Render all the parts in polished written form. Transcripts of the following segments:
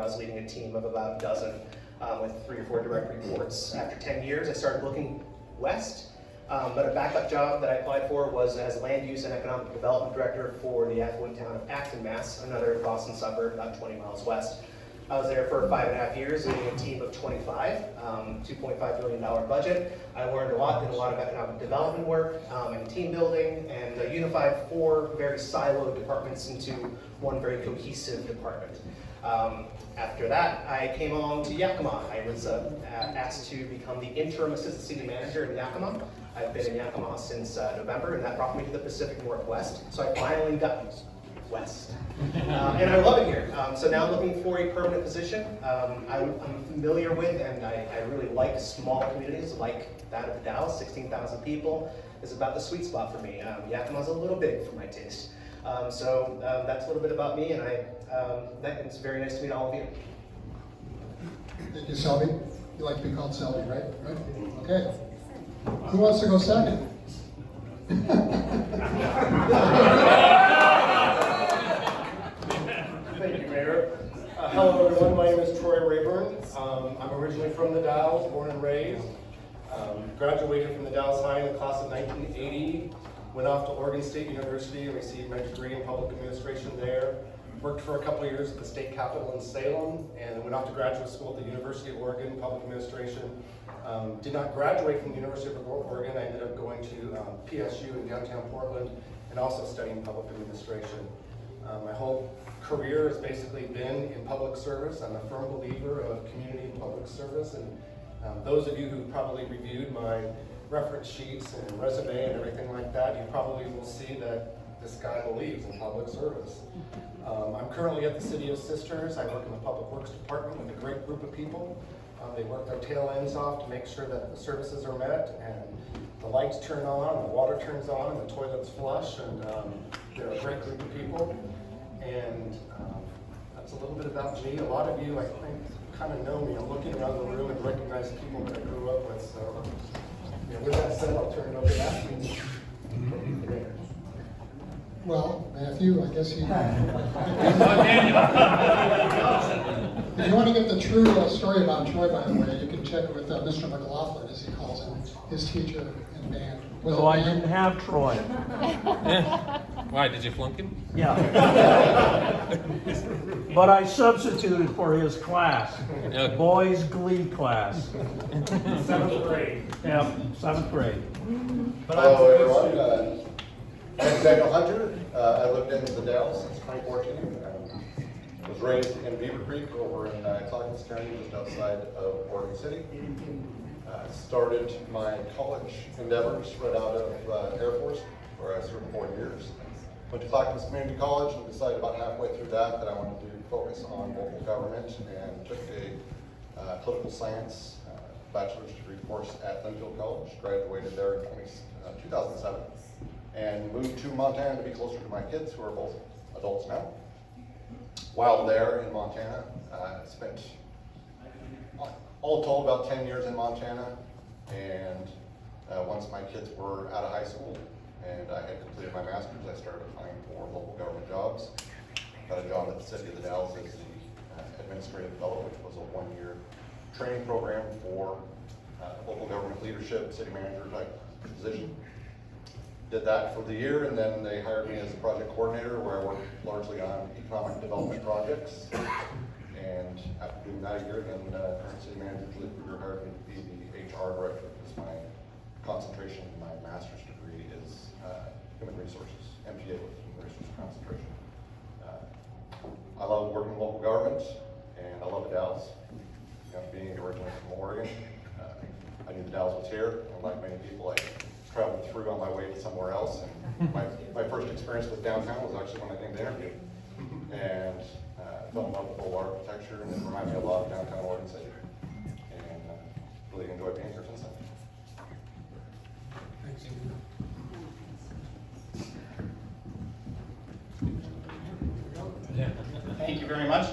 was leading a team of about a dozen with 3 or 4 direct reports. After 10 years, I started looking west, but a backup job that I applied for was as Land Use and Economic Development Director for the affluent town of Acton, Mass., another Boston suburb about 20 miles west. I was there for 5.5 years, leading a team of 25, $2.5 billion budget. I learned a lot, did a lot of economic development work and team building, and unified 4 very siloed departments into one very cohesive department. After that, I came along to Yakima. I was asked to become the interim assistant city manager in Yakima. I've been in Yakima since November, and that brought me to the Pacific Northwest. So I finally got west. And I love it here. So now I'm looking for a permanent position. I'm familiar with, and I really like small communities like that of Dalles. 16,000 people is about the sweet spot for me. Yakima's a little big for my taste. So that's a little bit about me, and it's very nice to meet all of you. Thank you, Selby. You like to be called Selby, right? Okay. Who wants to go second? Thank you, Mayor. Hello, everyone. My name is Troy Rayburn. I'm originally from the Dalles, born and raised. Graduated from the Dalles High in the class of 1980. Went off to Oregon State University and received my degree in public administration there. Worked for a couple of years at the state capitol in Salem, and then went off to graduate school at the University of Oregon, public administration. Did not graduate from the University of Oregon. I ended up going to PSU in downtown Portland and also studying public administration. My whole career has basically been in public service. I'm a firm believer of community and public service, and those of you who probably reviewed my reference sheets and resume and everything like that, you probably will see that this guy believes in public service. I'm currently at the City of Sisters. I work in the Public Works Department with a great group of people. They work their tail ends off to make sure that the services are met and the lights turn on, and the water turns on, and the toilets flush, and they're a great group of people. And that's a little bit about me. A lot of you, I think, kind of know me. I'm looking around the room and recognize the people that I grew up with. So, with that said, I'll turn it over to Matthew. Well, Matthew, I guess you... If you want to get the true story about Troy, by the way, you can check with Mr. McLaughlin, as he calls him, his teacher in band. So I didn't have Troy. Why, did you flunk him? Yeah. But I substituted for his class, Okay. boys glee class. 7th grade. Yeah, 7th grade. Hello, everyone. I'm Daniel Hunter. I lived in the Dalles since 2014. I was raised in Beaver Creek over in Clackamas County, just outside of Oregon City. Started my college endeavors right out of Air Force, where I served 4 years. Went to Clackamas Community College and decided about halfway through that I wanted to focus on local government, and took a political science bachelor's degree course at Linfield College. Graduated there in 2007. And moved to Montana to be closer to my kids, who are both adults now. While there in Montana, spent all told about 10 years in Montana, and once my kids were out of high school and I had completed my master's, I started applying for local government jobs. Got a job at the City of the Dalles as the administrative fellow, which was a 1-year training program for local government leadership, city manager type position. Did that for the year, and then they hired me as a project coordinator, where I worked largely on economic development projects. And after doing that a year, then current city manager Julie Kruger hired me to be the HR director, because my concentration in my master's degree is human resources, MPA with human resources concentration. I love working with local government, and I love the Dalles. Being originally from Oregon, I knew the Dalles was here. Unlike many people, I traveled through on my way to somewhere else, and my first experience with downtown was actually when I came to interview, and fell in love with old architecture, and it reminded me a lot of downtown Oregon City, and really enjoyed being here since then. Thank you very much.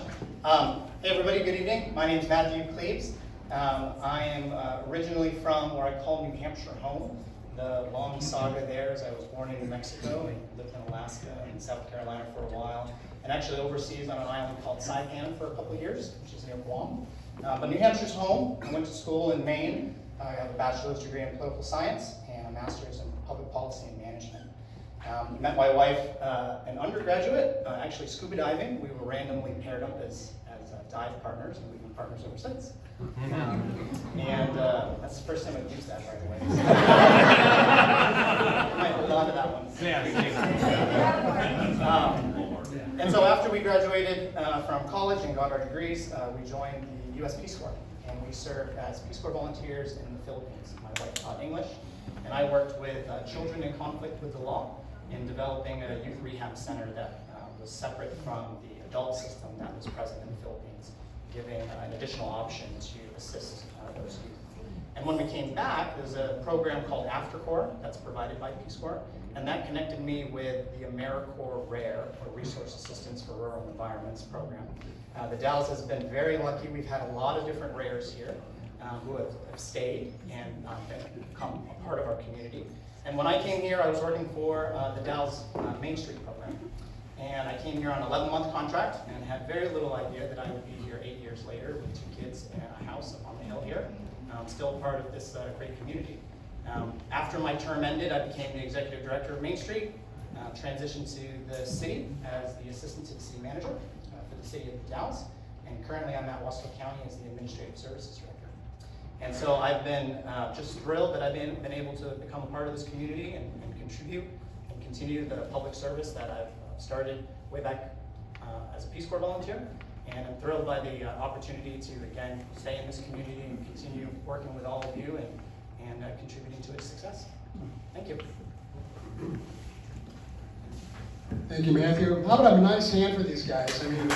Hey everybody, good evening. My name is Matthew Klebes. I am originally from where I call New Hampshire home. The long saga there is I was born in New Mexico and lived in Alaska and South Carolina for a while, and actually overseas on an island called Saipan for a couple of years, which is near Guam. But New Hampshire's home. I went to school in Maine. I have a bachelor's degree in political science and a master's in public policy and management. Met my wife, an undergraduate, actually scuba diving. We were randomly paired up as dive partners, and we've been partners ever since. And that's the first time I've used that, by the way. I might hold on to that one. And so after we graduated from college and got our degrees, we joined the U.S. Peace Corps, and we served as Peace Corps volunteers in the Philippines. My wife taught English, and I worked with children in conflict with the law in developing a youth rehab center that was separate from the adult system that was present in the Philippines, giving an additional option to assist those youth. And when we came back, there's a program called AfterCorps that's provided by Peace Corps, and that connected me with the AmeriCorps RARE, or Resource Assistance for Rural Environments program. The Dalles has been very lucky. We've had a lot of different RAREs here who have stayed and become a part of our community. And when I came here, I was working for the Dalles Main Street program. And I came here on an 11-month contract and had very little idea that I would be here 8 years later with 2 kids and a house up on the hill here. I'm still part of this great community. After my term ended, I became the executive director of Main Street, transitioned to the city as the assistant to the city manager for the city of Dalles, and currently I'm at Wasco County as the administrative services director. And so I've been just thrilled that I've been able to become a part of this community and contribute and continue the public service that I've started way back as a Peace Corps volunteer. And I'm thrilled by the opportunity to, again, stay in this community and continue working with all of you and contributing to its success. Thank you. Thank you, Matthew. How about a nice hand for these guys? I mean,